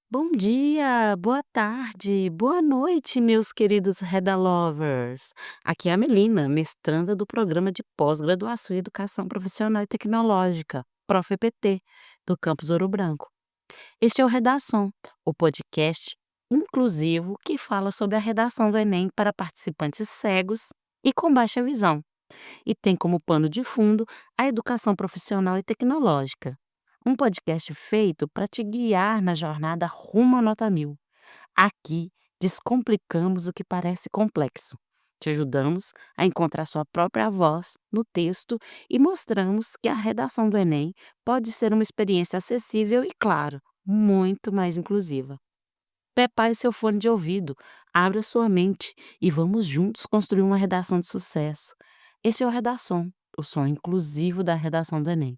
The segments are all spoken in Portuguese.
Bom dia, boa tarde, boa noite, meus queridos Reda Lovers. Aqui é a Melina, mestranda do Programa de Pós-Graduação em Educação Profissional e Tecnológica, ProfEPT, do Campus Ouro Branco. Este é o Redação, o podcast inclusivo que fala sobre a redação do Enem para participantes cegos e com baixa visão, e tem como pano de fundo a educação profissional e tecnológica. Um podcast feito para te guiar na jornada rumo à nota 1000. Aqui descomplicamos o que parece complexo. Te ajudamos a encontrar sua própria voz no texto e mostramos que a redação do Enem pode ser uma experiência acessível e, claro, muito mais inclusiva. Prepare seu fone de ouvido, abra sua mente e vamos juntos construir uma redação de sucesso. Esse é o Redação, o som inclusivo da redação do Enem.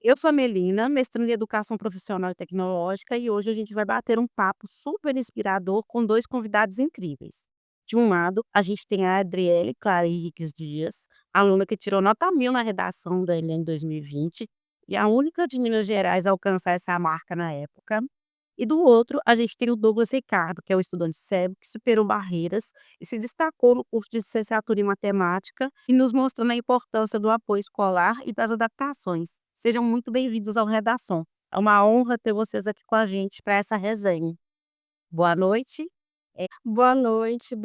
Eu sou a Melina, mestranda em Educação Profissional e Tecnológica, e hoje a gente vai bater um papo super inspirador com dois convidados incríveis. De um lado, a gente tem a Adriele Clara Henriques Dias, aluna que tirou nota 1000 na redação do Enem 2020 e a única de Minas Gerais a alcançar essa marca na época. E do outro, a gente tem o Douglas Ricardo, que é um estudante cego que superou barreiras e se destacou no curso de licenciatura em matemática e nos mostrando a importância do apoio escolar e das adaptações. Sejam muito bem-vindos ao Redação. É uma honra ter vocês aqui com a gente para essa resenha. Boa noite. Boa noite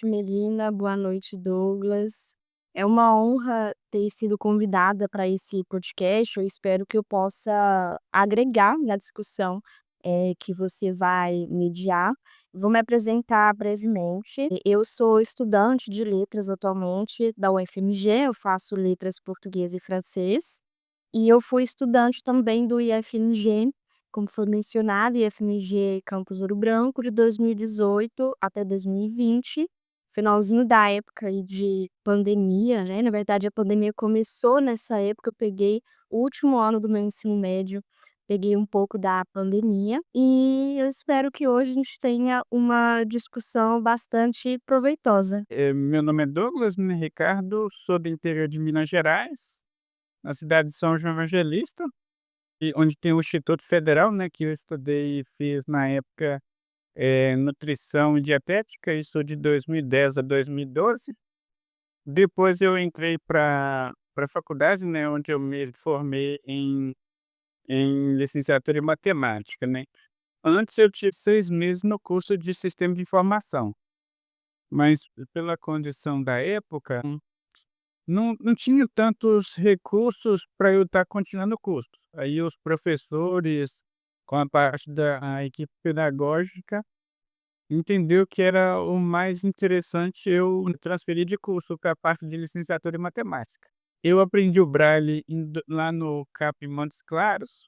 Melina, boa noite Douglas. É uma honra ter sido convidada para esse podcast. Eu espero que eu possa agregar na discussão, que você vai mediar. Vou me apresentar brevemente. Eu sou estudante de letras atualmente da UFMG, eu faço letras português e francês. E eu fui estudante também do IFMG, como foi mencionado, IFMG Campus Ouro Branco, de 2018 até 2020, finalzinho da época aí de pandemia, né? Na verdade, a pandemia começou nessa época, eu peguei o último ano do meu ensino médio, peguei um pouco da pandemia, e eu espero que hoje a gente tenha uma discussão bastante proveitosa. Meu nome é Douglas, né, Ricardo, sou do interior de Minas Gerais, na cidade de São João Evangelista, e onde tem o Instituto Federal, né, que eu estudei e fiz na época, nutrição e dietética, isso de 2010 a 2012. Depois eu entrei para a faculdade, né, onde eu me formei em licenciatura em matemática, né. Antes eu tive 6 meses no curso de sistema de informação, mas pela condição da época não tinha tantos recursos para eu estar continuando o curso. Aí os professores, com a parte da a equipe pedagógica, entendeu que era o mais interessante eu transferir de curso para a parte de licenciatura em matemática. Eu aprendi o Braille lá no CAP Montes Claros,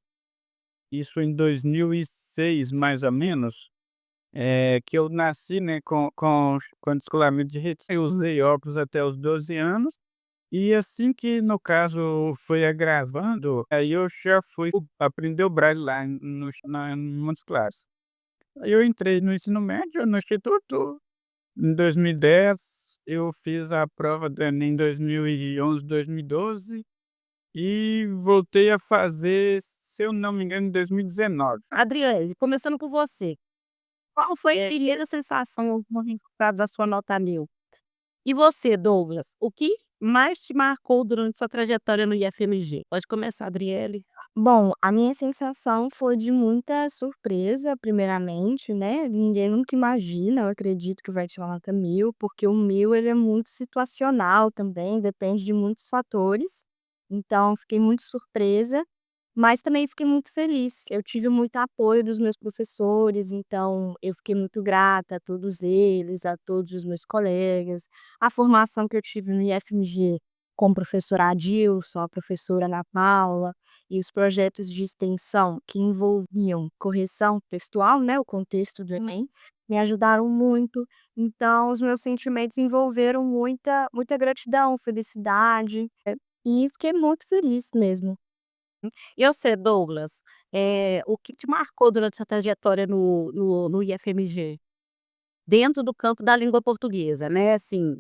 isso em 2006 mais ou menos, que eu nasci, né, com descolamento de retina, eu usei óculos até os 12 anos. E assim que, no caso, foi agravando, aí eu já fui aprender o braille lá em Montes Claros. Aí eu entrei no ensino médio, no instituto, em 2010, eu fiz a prova do Enem em 2011, 2012 e voltei a fazer, se eu não me engano, em 2019. Adriele, começando por você, qual foi a primeira sensação com os resultados da sua nota 1000? E você, Douglas, o que mais te marcou durante sua trajetória no IFMG? Pode começar, Adriele. Bom, a minha sensação foi de muita surpresa, primeiramente, né, ninguém nunca imagina, eu acredito, que vai tirar nota 1000, porque o 1000 ele é muito situacional também, depende de muitos fatores, então fiquei muito surpresa, mas também fiquei muito feliz. Eu tive muito apoio dos meus professores, então eu fiquei muito grata a todos eles, a todos os meus colegas. A formação que eu tive no IFMG com o professor Adilson, a professora Ana Paula, e os projetos de extensão que envolviam correção textual, né, o contexto do Enem, me ajudaram muito. Então os meus sentimentos envolveram muita gratidão, felicidade, e fiquei muito feliz mesmo. E você, Douglas, o que te marcou durante essa trajetória no IFMG? Dentro do campo da língua portuguesa, né, assim,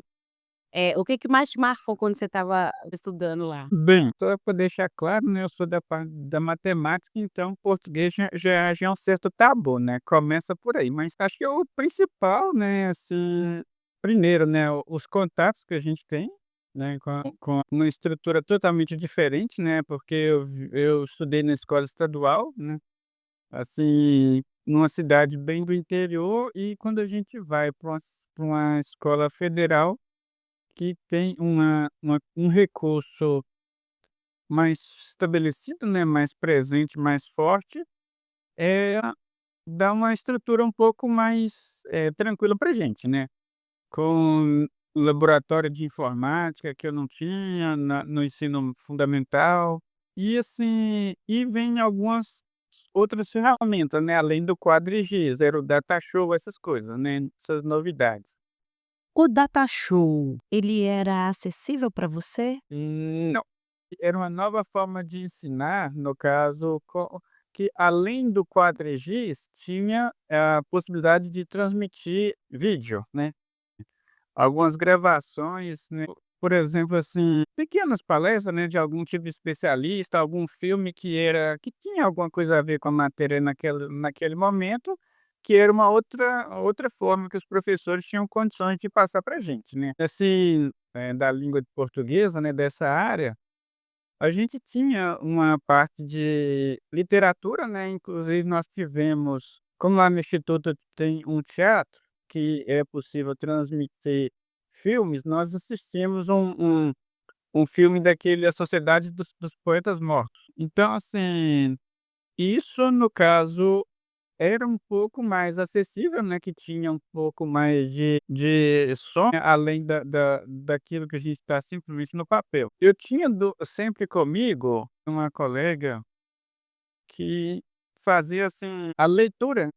o que que mais te marcou quando você estava estudando lá? Bem, só para deixar claro, né, eu sou da parte da matemática, então português já é um certo tabu, né, começa por aí. Mas acho que o principal, né, assim, primeiro, né, os contatos que a gente tem, né, com uma estrutura totalmente diferente, né, porque eu estudei na escola estadual, né, assim, numa cidade bem do interior, e quando a gente vai para uma escola federal que tem um recurso mais estabelecido, né, mais presente, mais forte, é dá uma estrutura um pouco mais, tranquila pra gente, né. Com laboratório de informática que eu não tinha no ensino fundamental, e assim, e vem algumas outras ferramentas, né, além do quadrigias, era o Datashow, essas coisas, né, essas novidades. O data show, ele era acessível para você? Não, era uma nova forma de ensinar, no caso, que além do quadrigiz, tinha a possibilidade de transmitir vídeo, né. Algumas gravações, né, por exemplo, assim, pequenas palestras, né, de algum tipo de especialista, algum filme que tinha alguma coisa a ver com a matéria naquele momento, que era uma outra forma que os professores tinham condições de passar pra gente, né. Assim, da língua portuguesa, né, dessa área, a gente tinha uma parte de literatura, né, inclusive nós tivemos, como lá no instituto tem um teatro, que é possível transmitir filmes, nós assistimos um filme daquele A Sociedade dos Poetas Mortos. Então, assim, isso no caso era um pouco mais acessível, né, que tinha um pouco mais de som, né, além daquilo que a gente está simplesmente no papel. Eu tinha sempre comigo uma colega que fazia, assim, a leitura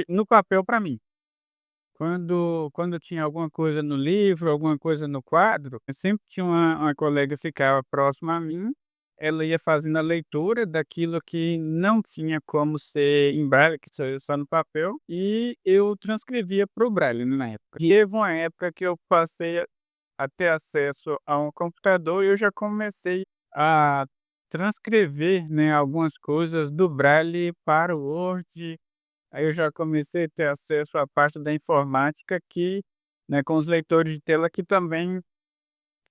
no papel para mim. Quando tinha alguma coisa no livro, alguma coisa no quadro, eu sempre tinha uma colega que ficava próxima a mim, ela ia fazendo a leitura daquilo que não tinha como ser em braille, que só no papel, e eu transcrevia para o braille, né, na época. E teve uma época que eu passei a ter acesso a um computador e eu já comecei a transcrever, né, algumas coisas do braille para o Word. Aí eu já comecei a ter acesso à parte da informática que, né, com os leitores de tela, que também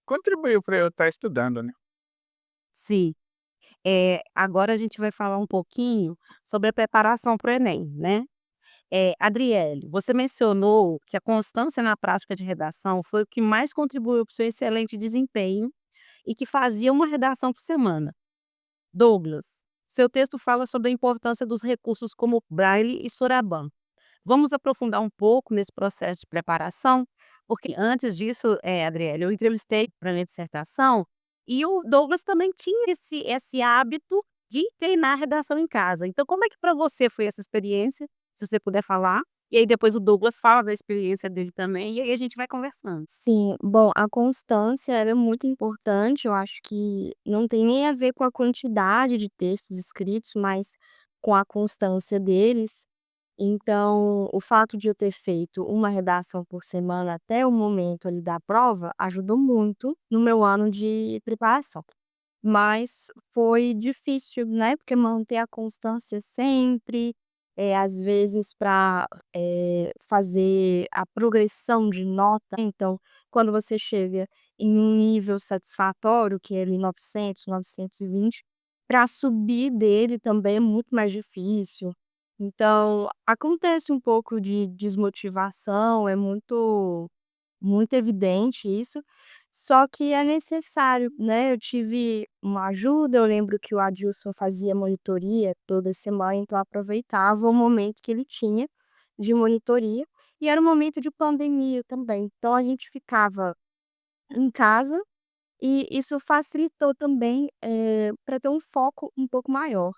contribuiu para eu estar estudando, né. Sim. Agora a gente vai falar um pouquinho sobre a preparação para o Enem, né. Adriele, você mencionou que a constância na prática de redação foi o que mais contribuiu para o seu excelente desempenho e que fazia uma redação por semana. Douglas, seu texto fala sobre a importância dos recursos como Braille e Soroban. Vamos aprofundar um pouco nesse processo de preparação? Porque antes disso, Adriele, eu entrevistei para minha dissertação e o Douglas também tinha esse hábito de treinar a redação em casa. Então, como é que para você foi essa experiência? Se você puder falar. E aí depois o Douglas fala da experiência dele também, e aí a gente vai conversando. Sim, bom, a constância ela é muito importante, eu acho que não tem nem a ver com a quantidade de textos escritos, mas com a constância deles. Então, o fato de eu ter feito uma redação por semana até o momento ali da prova, ajudou muito no meu ano de preparação. Mas foi difícil, né, porque manter a constância sempre, às vezes para fazer a progressão de nota, então, quando você chega em um nível satisfatório, que é ali 900, 920, para subir dele também é muito mais difícil. Então, acontece um pouco de desmotivação, é muito evidente isso, só que é necessário, né, eu tive uma ajuda, eu lembro que o Adilson fazia monitoria toda semana, então eu aproveitava o momento que ele tinha de monitoria, e era um momento de pandemia também, então a gente ficava em casa, e isso facilitou também, pra ter um foco um pouco maior.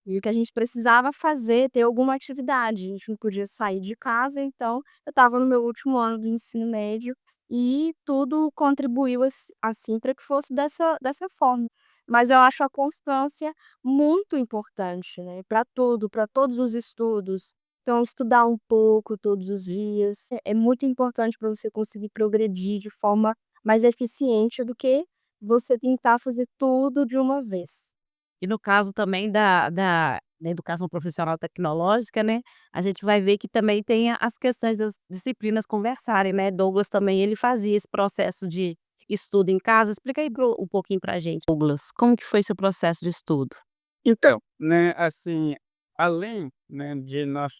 E o que a gente precisava fazer, ter alguma atividade, a gente não podia sair de casa, então eu estava no meu último ano do ensino médio e tudo contribuiu assim para que fosse dessa forma. Mas eu acho a constância muito importante, né, para tudo, para todos os estudos. Então estudar um pouco todos os dias é muito importante para você conseguir progredir de forma mais eficiente do que você tentar fazer tudo de uma vez. E no caso também da educação profissional tecnológica, né, a gente vai ver que também tem as questões das disciplinas conversarem, né, Douglas também ele fazia esse processo de estudo em casa. Explica aí um pouquinho pra gente, Douglas, como que foi seu processo de estudo? Então, né, assim, além, né, de nós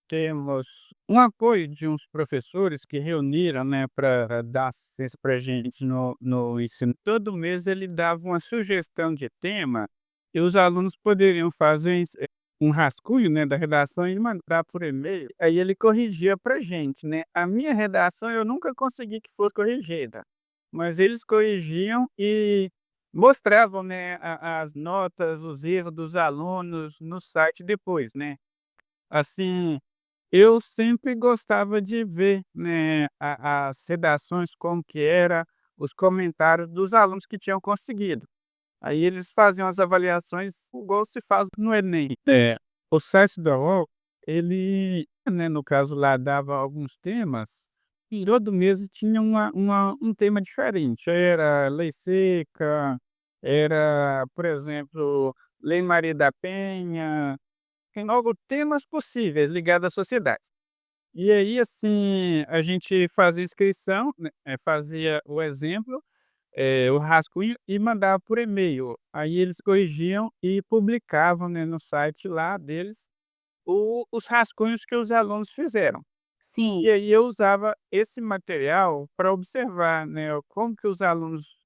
termos um apoio de uns professores que reuniram, né, para dar assistência para gente no ensino, todo mês ele dava uma sugestão de tema e os alunos poderiam fazer um rascunho, né, da redação e mandar por e-mail, aí ele corrigia para gente, né. A minha redação eu nunca consegui que fosse corrigida, mas eles corrigiam e mostravam, né, a as notas, os erros dos alunos no site depois, né. Assim, eu sempre gostava de ver, né, a as redações, como que era, os comentários dos alunos que tinham conseguido. Aí eles faziam as avaliações igual se faz no Enem. O site da UOL, ele, né, no caso lá dava alguns temas, e todo mês tinha um tema diferente, era lei seca, era, por exemplo, Lei Maria da Penha, tem logo temas possíveis ligados à sociedade. E aí, assim, a gente fazia inscrição, né, fazia o exemplo, o rascunho e mandava por e-mail. Aí eles corrigiam e publicavam, né, no site lá deles os rascunhos que os alunos fizeram. Sim. E aí eu usava esse material para observar, né, como que os alunos,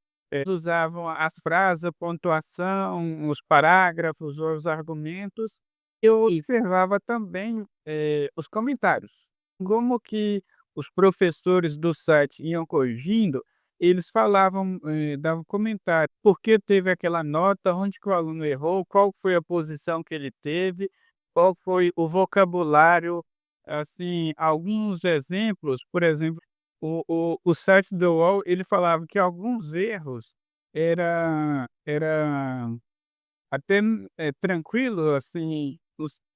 usavam as frases, a pontuação, os parágrafos, os argumentos. Eu observava também, os comentários. Como que os professores do site iam corrigindo, eles falavam, davam comentário, por que teve aquela nota, onde que o aluno errou, qual foi a posição que ele teve, qual foi o vocabulário. Assim, alguns exemplos, por exemplo, o site do UOL, ele falava que alguns erros era até, tranquilo, assim,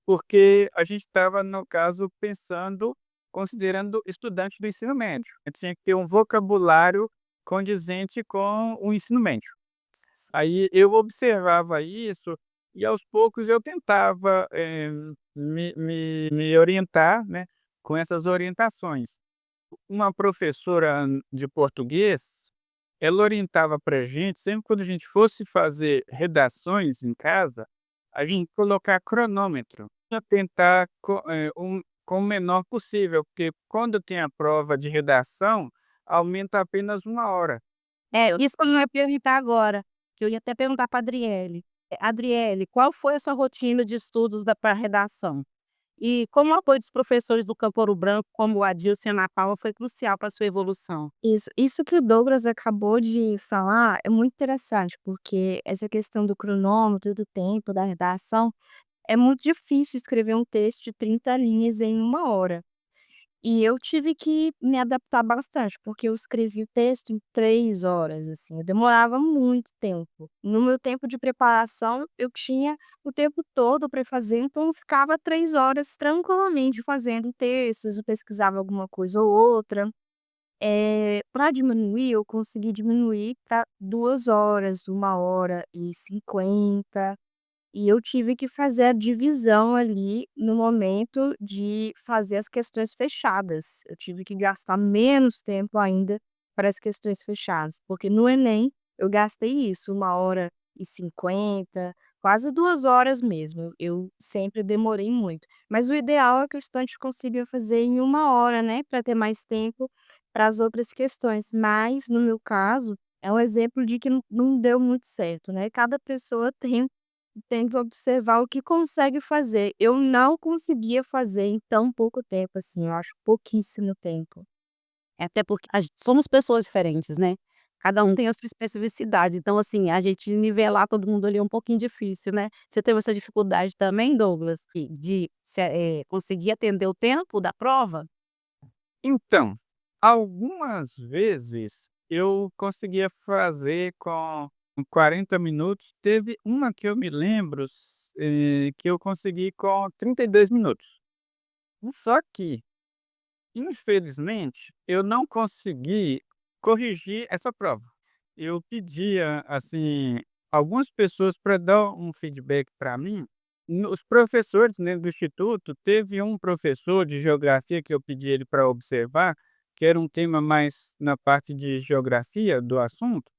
porque a gente estava, no caso, pensando considerando estudante do ensino médio. Tinha que ter um vocabulário condizente com o ensino médio. Aí eu observava isso e aos poucos eu tentava, me orientar, né, com essas orientações. Uma professora de português, ela orientava para gente, sempre quando a gente fosse fazer redações em casa, a gente colocar cronômetro, pra tentar com o menor possível, porque quando tem a prova de redação, aumenta apenas 1 hora. É, isso que eu ia perguntar agora, que eu ia até perguntar pra Adriele. Adriele, qual foi a sua rotina de estudos pra redação? E como o apoio dos professores do Campo Ouro Branco, como o Adilson e a Ana Paula, foi crucial para sua evolução? Isso que o Douglas acabou de falar é muito interessante, porque essa questão do cronômetro, do tempo, da redação, é muito difícil escrever um texto de 30 linhas em 1 hora. E eu tive que me adaptar bastante, porque eu escrevi o texto em 3 horas, assim, eu demorava muito tempo. No meu tempo de preparação, eu tinha o tempo todo para fazer, então eu ficava 3 horas tranquilamente fazendo textos, eu pesquisava alguma coisa ou outra. Pra diminuir, eu consegui diminuir para 2 horas, 1 hora e 50. E eu tive que fazer a divisão ali no momento de fazer as questões fechadas. Eu tive que gastar menos tempo ainda para as questões fechadas, porque no Enem eu gastei isso, 1 hora e 50, quase 2 horas mesmo. Eu sempre demorei muito. Mas o ideal é que o estudante consiga fazer em 1 hora, né, para ter mais tempo para as outras questões. Mas, no meu caso, é um exemplo de que não deu muito certo, né. Cada pessoa tem que observar o que consegue fazer. Eu não conseguia fazer em tão pouco tempo, assim, eu acho pouquíssimo tempo. É até porque somos pessoas diferentes, né. cada um tem a sua especificidade, então, assim, a gente nivelar todo mundo ali é um pouquinho difícil, né. Você teve essa dificuldade também, Douglas, de conseguir atender o tempo da prova? Então, algumas vezes eu conseguia fazer com 40 minutos. Teve uma que eu me lembro, que eu consegui com 32 minutos. Só que, infelizmente, eu não consegui corrigir essa prova. Eu pedia, assim, algumas pessoas para dar um feedback para mim. Os professores, né, do instituto, teve um professor de geografia que eu pedi ele para observar, que era um tema mais na parte de geografia do assunto.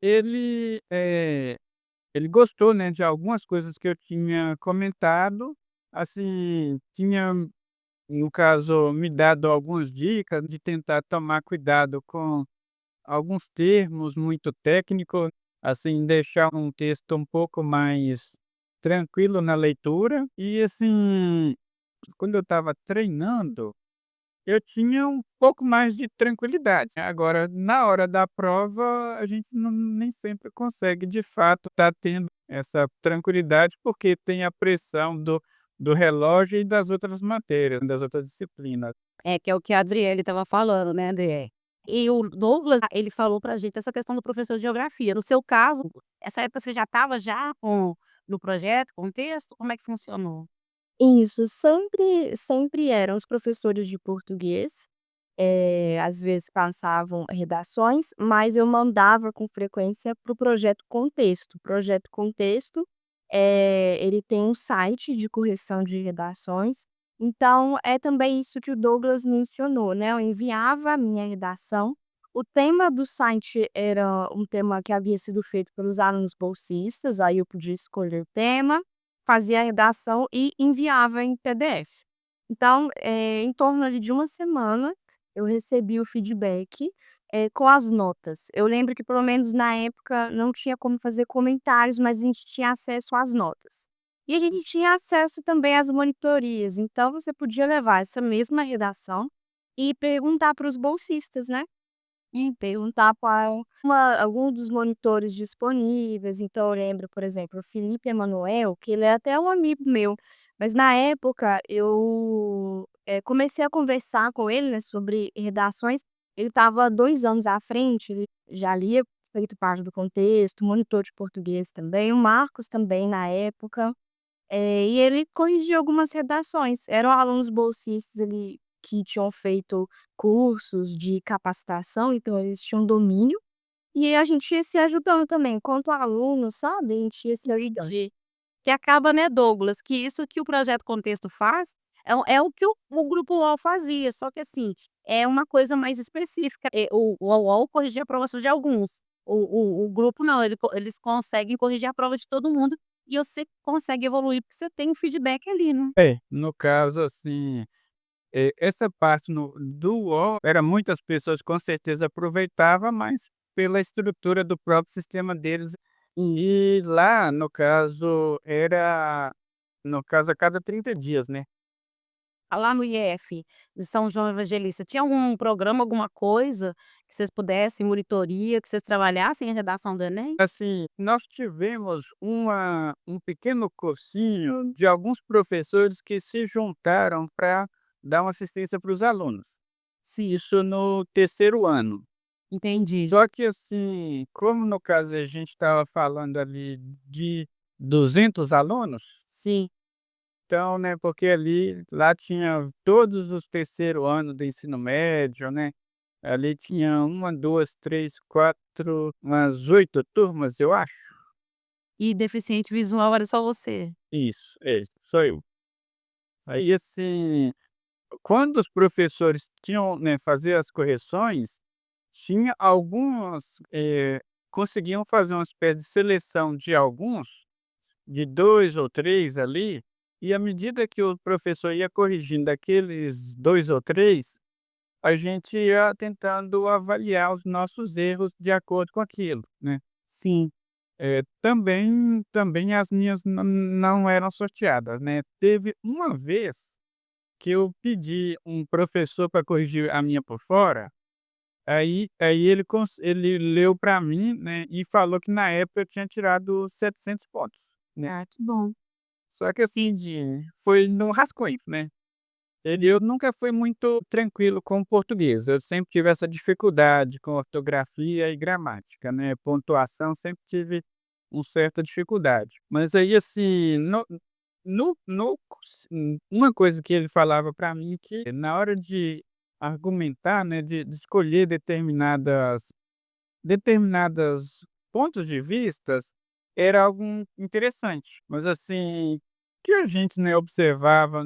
Ele, ele gostou, né, de algumas coisas que eu tinha comentado, assim, tinha, no caso, me dado algumas dicas de tentar tomar cuidado com alguns termos muito técnicos, assim, deixar um texto um pouco mais tranquilo na leitura e, assim, quando eu estava treinando, eu tinha um pouco mais de tranquilidade. Agora, na hora da prova, a gente nem sempre consegue, de fato, estar tendo essa tranquilidade, porque tem a pressão do relógio e das outras matérias, das outras disciplinas. É, que é o que a Adriele estava falando, né, Adriele. E o Douglas, ele falou pra gente essa questão do professor de geografia. No seu caso, essa época você já estava já no projeto, com o texto? Como é que funcionou? Isso, sempre eram os professores de português, às vezes passavam redações, mas eu mandava com frequência para o projeto Contexto. O projeto Contexto, ele tem um site de correção de redações, então é também isso que o Douglas mencionou, né, eu enviava a minha redação, o tema do site era um tema que havia sido feito pelos alunos bolsistas, aí eu podia escolher o tema, fazia a redação e enviava em PDF. Então, em torno ali de uma semana, eu recebi o feedback, com as notas. Eu lembro que pelo menos na época não tinha como fazer comentários, mas a gente tinha acesso às notas. E a gente tinha acesso também às monitorias, então você podia levar essa mesma redação e perguntar para os bolsistas, né. E perguntar qual algum dos monitores disponíveis. Então eu lembro, por exemplo, o Felipe Emanuel, que ele é até um amigo meu, mas na época eu, comecei a conversar com ele, né, sobre redações. Ele estava 2 anos à frente, ele já lia feito parte do contexto, monitor de português também, o Marcos também na época. E ele corrigia algumas redações, eram alunos bolsistas ali que tinham feito cursos de capacitação, então eles tinham domínio, e a gente ia se ajudando também, enquanto aluno, sabe, a gente ia se ajudando. Entendi. Que acaba, né, Douglas, que isso que o projeto Contexto faz, é o que o Grupo UOL fazia, só que assim, é uma coisa mais específica. O UOL corrigia a prova só de alguns, o grupo não, eles conseguem corrigir a prova de todo mundo, e você consegue evoluir, porque você tem um feedback ali, né. É, no caso, assim, essa parte do UOL, era muitas pessoas com certeza aproveitava, mas pela estrutura do próprio sistema deles. E lá, no caso, a cada 30 dias, né. Lá no IF de São João Evangelista, tinha algum programa, alguma coisa que vocês pudessem monitoria, que vocês trabalhassem a redação do Enem? Assim, nós tivemos um pequeno cursinho de alguns professores que se juntaram para dar uma assistência para os alunos. Sim, Isso no terceiro ano. entendi. Só que, assim, como no caso a gente estava falando ali de 200 alunos, Sim. então, né, porque lá tinha todos os terceiro ano do ensino médio, né, ali tinha uma, 2, 3, 4, umas 8 turmas, eu acho. E deficiente visual era só você? Isso, sou eu. Aí, assim, quando os professores tinham, né, fazer as correções, tinha alguns, conseguiam fazer uma espécie de seleção de alguns, de 2 ou 3 ali, e à medida que o professor ia corrigindo aqueles 2 ou 3, a gente ia tentando avaliar os nossos erros de acordo com aquilo, né. Sim. Também as minhas não eram sorteadas, né. Teve uma vez que eu pedi um professor para corrigir a minha por fora, Aí ele leu para mim, né, e falou que na época eu tinha tirado 700 pontos, né. Ah, que bom. Só que assim, foi no rascunho, né. Eu nunca fui muito tranquilo com o português, eu sempre tive essa dificuldade com ortografia e gramática, né, pontuação sempre tive uma certa dificuldade. Mas aí assim, uma coisa que ele falava para mim que na hora de argumentar, né, de escolher determinadas pontos de vistas, era algo interessante, mas assim, que a gente, né, observava,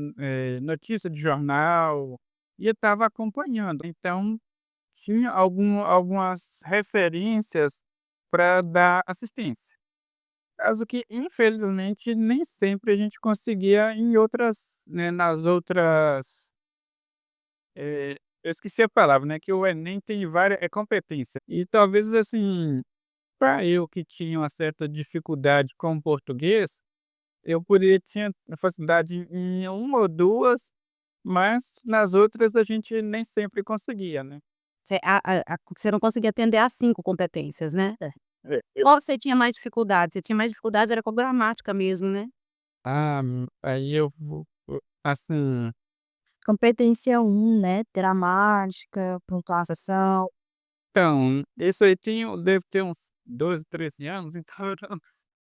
notícia de jornal e estava acompanhando, então tinha algumas referências para dar assistência. Caso que infelizmente nem sempre a gente conseguia em outras, né, nas outras, eu esqueci a palavra, né, que o Enem tem várias competência. E talvez assim, para eu que tinha uma certa dificuldade com o português, eu poderia tinha facilidade em uma ou 2, mas nas outras a gente nem sempre conseguia, né. Você não conseguia atender às 5 competências, né? É, eu Qual você tinha mais dificuldade? Você tinha mais dificuldade era com a gramática mesmo, né? aí eu vou assim, Competência um, né, gramática, pontuação. então, isso aí devo ter uns 12, 13 anos, então eu não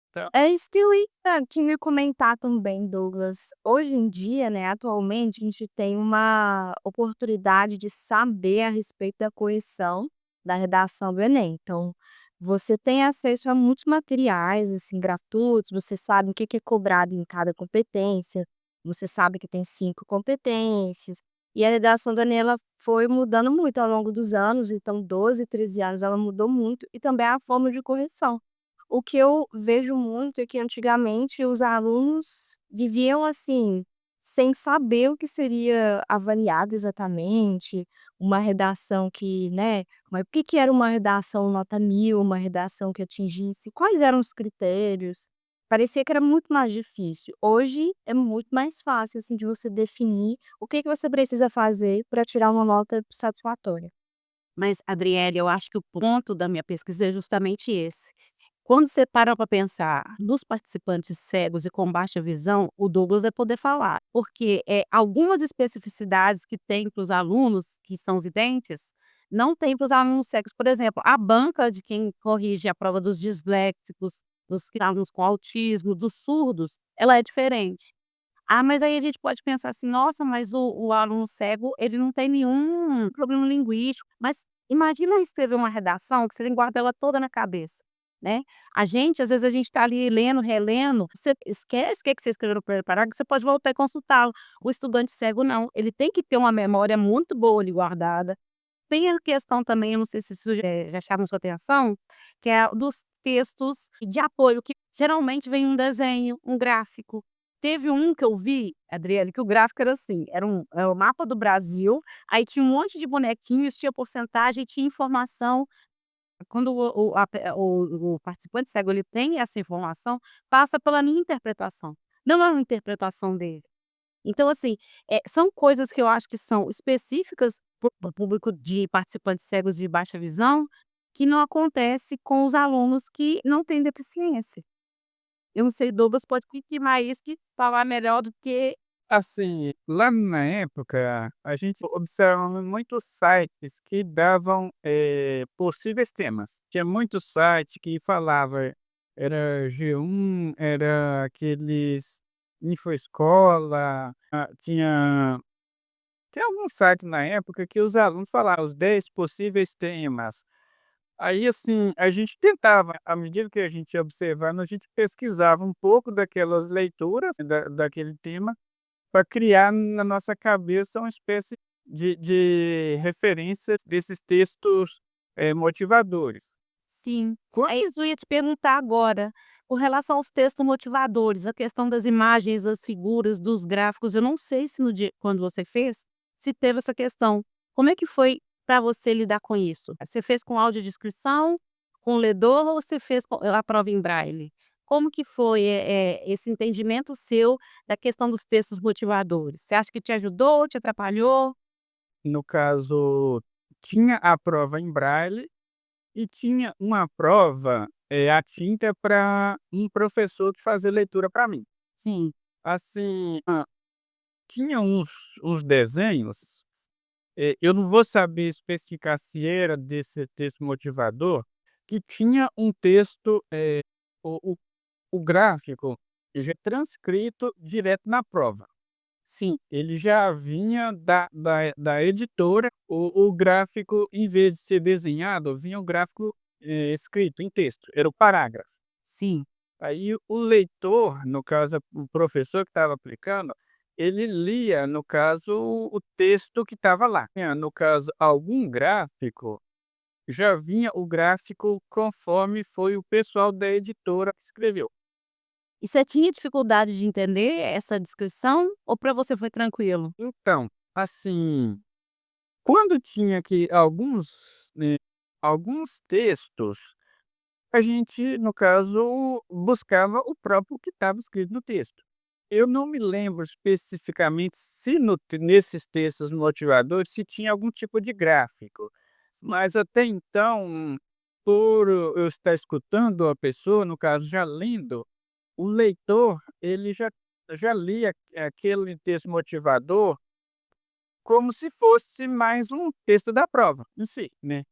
então É isso que eu ia comentar também, Douglas. Hoje em dia, né, atualmente, a gente tem uma oportunidade de saber a respeito da correção da redação do Enem. Então, você tem acesso a muitos materiais, assim, gratuitos, você sabe o que que é cobrado em cada competência, você sabe que tem 5 competências, e a redação do Enem, ela foi mudando muito ao longo dos anos, então 12, 13 anos ela mudou muito, e também a forma de correção. O que eu vejo muito é que antigamente os alunos viviam assim, sem saber o que seria avaliado exatamente, uma redação que, né, mas o que que era uma redação nota 1000, uma redação que atingisse, quais eram os critérios. Parecia que era muito mais difícil. Hoje é muito mais fácil, assim, de você definir o que que você precisa fazer para tirar uma nota satisfatória. Mas, Adriele, eu acho que o ponto da minha pesquisa é justamente esse. Quando você para para pensar nos participantes cegos e com baixa visão, o Douglas vai poder falar, porque, algumas especificidades que tem para os alunos que são videntes, não tem para os alunos cegos. Por exemplo, a banca de quem corrige a prova dos disléxicos, dos alunos com autismo, dos surdos, ela é diferente. Ah, mas aí a gente pode pensar assim: "Nossa, mas o aluno cego, ele não tem nenhum problema linguístico", mas imagina escrever uma redação que você tem que guardar ela toda na cabeça, né. A gente, às vezes, a gente está ali lendo, relendo, você esquece o que que você escreveu no primeiro parágrafo, você pode voltar e consultá-lo. O estudante cego não, ele tem que ter uma memória muito boa ali guardada. Tem a questão também, eu não sei se isso já chamam sua atenção, que é dos textos de apoio, que geralmente vem um desenho, um gráfico. Teve um que eu vi, Adriele, que o gráfico era assim, era o mapa do Brasil, aí tinha um monte de bonequinhos, tinha porcentagem, tinha informação. Quando o participante cego ele tem essa informação, passa pela minha interpretação, não é uma interpretação dele. Então, assim, são coisas que eu acho que são específicas para o público de participantes cegos de baixa visão, que não acontece com os alunos que não têm deficiência. Eu não sei, Douglas pode confirmar isso, que falar melhor do que assim, lá na época, a gente observava muitos sites que davam, possíveis temas. Tinha muito site que falava, era G1, era aqueles Infoescola, tinha alguns sites na época que os alunos falavam os 10 possíveis temas. Aí, assim, a gente tentava, à medida que a gente ia observando, a gente pesquisava um pouco daquelas leituras daquele tema para criar na nossa cabeça uma espécie de referência desses textos, motivadores. sim. Quan É isso, eu ia te perguntar agora, com relação aos textos motivadores, a questão das imagens, das figuras, dos gráficos, eu não sei se no dia quando você fez, se teve essa questão. Como é que foi para você lidar com isso? Você fez com audiodescrição, com ledor ou você fez com a prova em braille? Como que foi, esse entendimento seu da questão dos textos motivadores? Você acha que te ajudou, te atrapalhou? no caso, tinha a prova em Braille e tinha uma prova, a tinta para um professor que fazia leitura para mim. Sim. Assim, tinha uns desenhos, eu não vou saber especificar se era desse texto motivador, que tinha um texto, o o o gráfico já transcrito direto na prova. Sim. Ele já vinha da editora, o gráfico, em vez de ser desenhado, vinha o gráfico, escrito em texto, era o parágrafo. Sim. Aí o leitor, no caso o professor que estava aplicando, ele lia, no caso, o texto que estava lá. No caso, algum gráfico, já vinha o gráfico conforme foi o pessoal da editora que escreveu. E você tinha dificuldade de entender essa descrição ou para você foi tranquilo? Então, assim, quando tinha que alguns textos, a gente, no caso, buscava o próprio que estava escrito no texto. Eu não me lembro especificamente se nesses textos motivadores se tinha algum tipo de gráfico, mas até então, por eu estar escutando a pessoa, no caso já lendo, o leitor ele já lia aquele texto motivador como se fosse mais um texto da prova em si, né.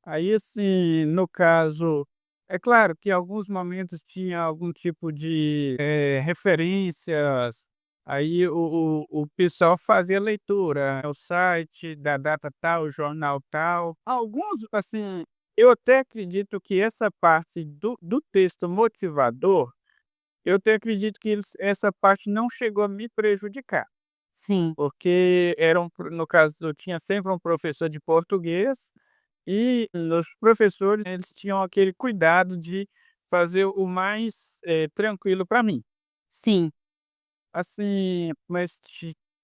Aí, assim, no caso, é claro que em alguns momentos tinha algum tipo de, referências, aí o pessoal fazia leitura, o site da data tal, o jornal tal. Alguns, assim, eu até acredito que essa parte do texto motivador, eu até acredito que essa parte não chegou a me prejudicar. Sim. Porque no caso, eu tinha sempre um professor de português e os professores, eles tinham aquele cuidado de fazer o mais, tranquilo para mim. Sim. Assim, mas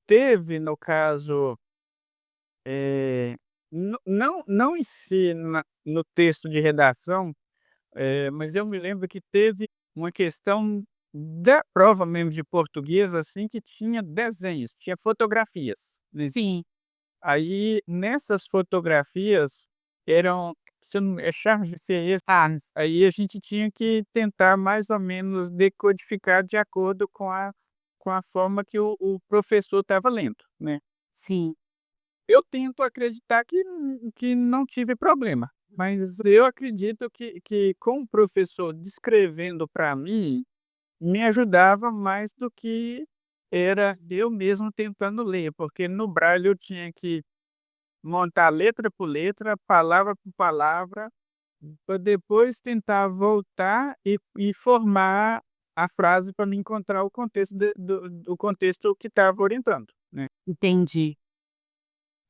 teve, no caso, não em si no texto de redação, mas eu me lembro que teve uma questão da prova mesmo de português, assim, que tinha desenhos, tinha fotografias, né. Sim. Aí, nessas fotografias, eram se eu não é charges de CEs, aí a gente tinha que tentar mais ou menos decodificar de acordo com a forma que o professor estava lendo, né. Sim. Eu tento acreditar que não tive problema, mas eu acredito que com o professor descrevendo para mim, me ajudava mais do que era eu mesmo tentando ler, porque no Braille eu tinha que montar letra por letra, palavra por palavra, para depois tentar voltar e formar a frase para me encontrar o contexto do contexto que estava orientando, né. Entendi.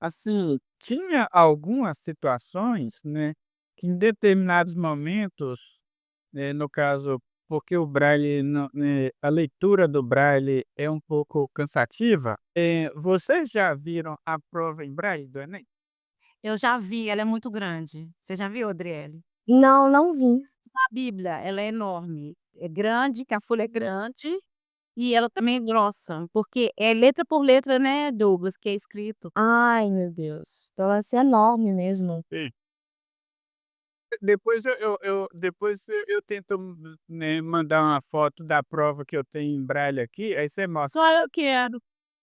Assim, tinha algumas situações, né, que em determinados momentos, no caso, porque o Braille não, a leitura do Braille é um pouco cansativa. Vocês já viram a prova em Braille do Enem? Eu já vi, ela é muito grande. Você já viu, Adriele? Não, não vi. A Bíblia, ela é enorme. É grande, que a folha é grande e ela também é grossa, porque é letra por letra, né, Douglas, que é escrito. Ai, meu Deus, então vai ser enorme mesmo. Sim. Depois eu tento, né, mandar uma foto da prova que eu tenho em Braille aqui, aí você mostra. Só eu quero.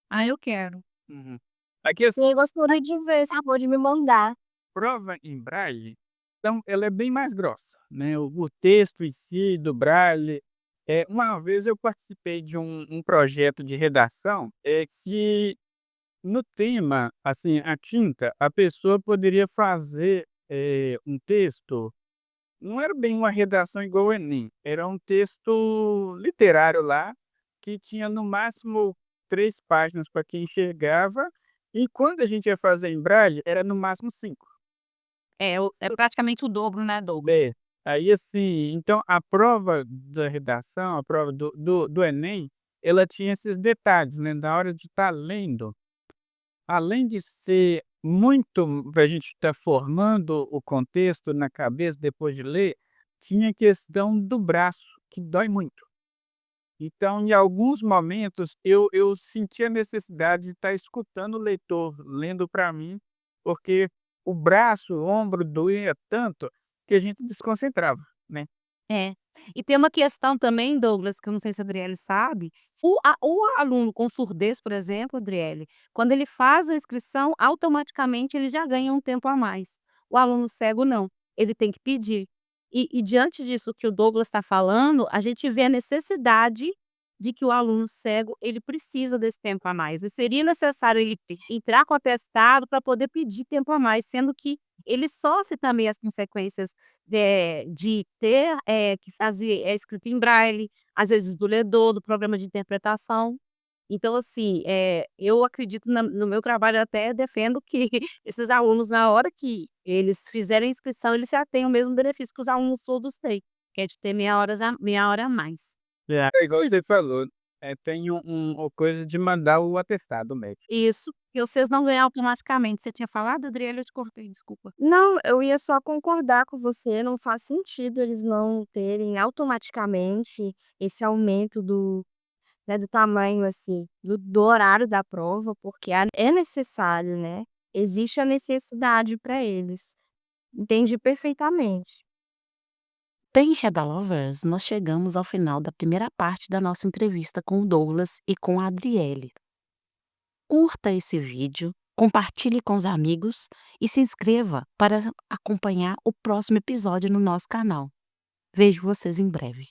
Ah, eu quero. Uhum. Aqui, assim, Eu gostaria de ver, você pode me mandar. prova em Braille, então ela é bem mais grossa, né, o texto em si do Braille. Uma vez eu participei de um projeto de redação, que no tema, assim, a tinta, a pessoa poderia fazer, um texto. Não era bem uma redação igual o Enem, era um texto literário lá, que tinha no máximo 3 páginas para quem enxergava, e quando a gente ia fazer em Braille, era no máximo 5. É praticamente o dobro, né, Douglas? É, aí assim, então a prova da redação, a prova do Enem, ela tinha esses detalhes, né, na hora de estar lendo, além de ser muito para a gente estar formando o contexto na cabeça depois de ler, tinha a questão do braço, que dói muito. Então, em alguns momentos, eu senti a necessidade de estar escutando o leitor lendo para mim, porque o braço, o ombro doía tanto que a gente desconcentrava, né. É. E tem uma questão também, Douglas, que eu não sei se a Adriele sabe, o aluno com surdez, por exemplo, Adriele, quando ele faz a inscrição, automaticamente ele já ganha um tempo a mais. O aluno cego não, ele tem que pedir. E diante disso que o Douglas está falando, a gente vê a necessidade de que o aluno cego, ele precisa desse tempo a mais. E seria necessário ele entrar com atestado para poder pedir tempo a mais, sendo que ele sofre também as consequências de ter, que fazer escrita em braille, às vezes do ledor, do programa de interpretação. Então assim, eu acredito no meu trabalho, eu até defendo que esses alunos, na hora que eles fizerem a inscrição, eles já têm o mesmo benefício que os alunos surdos têm, que é de ter meia hora a mais. É igual você falou, tem o coisa de mandar o atestado médico. Isso, e vocês não ganham automaticamente. Você tinha falado, Adriele? Eu te cortei, desculpa. Não, eu ia só concordar com você, não faz sentido eles não terem automaticamente esse aumento do tamanho, assim, do horário da prova, porque é necessário, né, existe a necessidade para eles. Entendi perfeitamente. Bem, Reda Lovers, nós chegamos ao final da primeira parte da nossa entrevista com o Douglas e com a Adriele. Curta esse vídeo, compartilhe com os amigos e se inscreva para acompanhar o próximo episódio no nosso canal. Vejo vocês em breve.